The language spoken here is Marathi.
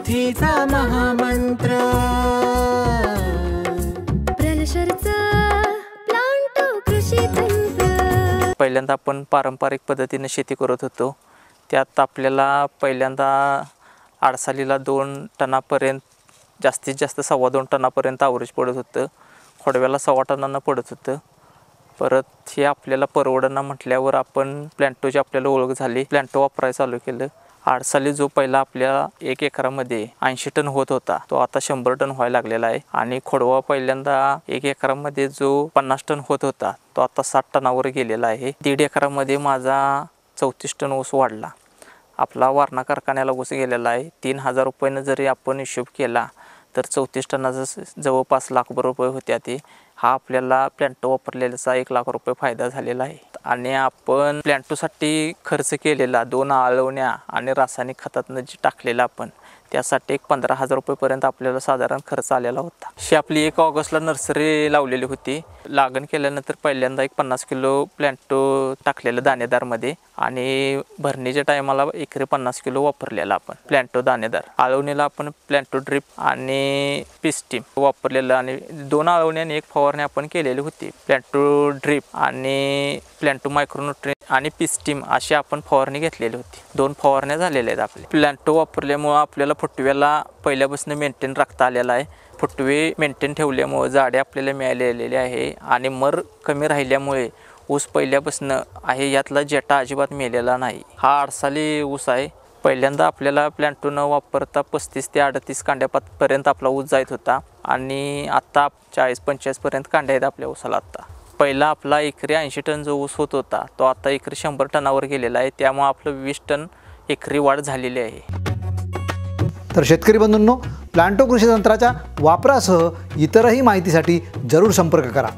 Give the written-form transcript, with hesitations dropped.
शेतीचा महामंत्र प्रलशरचा प्लांटो कृषी तंत्र। पहिल्यांदा आपण पारंपरिक पद्धतीने शेती करत होतो। त्यात आपल्याला पहिल्यांदा आडसालीला 2 टनापर्यंत जास्तीत जास्त 2.25 टनापर्यंत ॲव्हरेज पडत होतं। खोडव्याला 1.25 टनानं पडत होतं। परत हे आपल्याला परवडना म्हटल्यावर आपण प्लॅन्टोची आपल्याला ओळख झाली, प्लॅन्टो वापरायला चालू केलं। आडसाली जो पहिला आपल्या 1 एकरामध्ये 80 टन होत होता तो आता 100 टन व्हायला लागलेला आहे। आणि खोडवा पहिल्यांदा 1 एकरामध्ये जो 50 टन होत होता तो आता 60 टनावर गेलेला आहे। 1.5 एकरामध्ये माझा 34 टन ऊस वाढला। आपला वारणा कारखान्याला ऊस गेलेला आहे 3000 रुपयानं जरी आपण हिशोब केला तर 34 टनाचा जवळपास लाख रुपये होत्या ते। हा आपल्याला प्लॅन्टो वापरलेल्याचा 1 लाख रुपये फायदा झालेला आहे। आणि आपण प्लॅन्टोसाठी खर्च केलेला 2 आळवण्या आणि रासायनिक खतातनं जे टाकलेलं आपण त्यासाठी 15,000 रुपयेपर्यंत आपल्याला साधारण खर्च आलेला होता। ही आपली 1 ऑगस्टला नर्सरी लावलेली होती। लागण केल्यानंतर पहिल्यांदा 50 किलो प्लॅन्टो टाकलेलं दाणेदारमध्ये आणि भरणीच्या टायमाला एकरी 50 किलो वापरलेला आपण प्लॅन्टो दाणेदार। आळवणीला आपण प्लॅन्टो ड्रिप आणि पिस्टीम वापरलेलं आणि 2 आळवण्या आणि 1 फवारणी आपण केलेली होती। प्लॅन्टो ड्रिप आणि प्लॅन्टो मायक्रोन्यूट्रिएंट आणि पिस्टीम अशी आपण फवारणी घेतलेली होती। 2 फवारण्या झालेल्या आहेत आपल्या। प्लॅन्टो वापरल्यामुळे आपल्याला फुटव्याला पहिल्यापासून मेंटेन राखता आलेला आहे। फुटवे मेंटेन ठेवल्यामुळे जाडे आपल्याला मिळालेले आहे आणि मर कमी राहिल्यामुळे ऊस पहिल्यापासून आहे यातला जेटा अजिबात मिळालेला नाही। हा आडसाली ऊस आहे। पहिल्यांदा आपल्याला प्लॅन्टो न वापरता 35 ते 38 कांड्यापर्यंत आपला ऊस जात होता आणि आता 40-45 पर्यंत कांड्या आहेत आपल्या ऊसाला। आता पहिला आपला एकरी 80 टन जो ऊस होत होता तो आता एकरी 100 टनावर गेलेला आहे। त्यामुळे आपलं 20 टन एकरी वाढ झालेली आहे। तर शेतकरी बंधूंनो, प्लॅन्टो कृषी तंत्राच्या वापरासह इतरही माहितीसाठी जरूर संपर्क करा।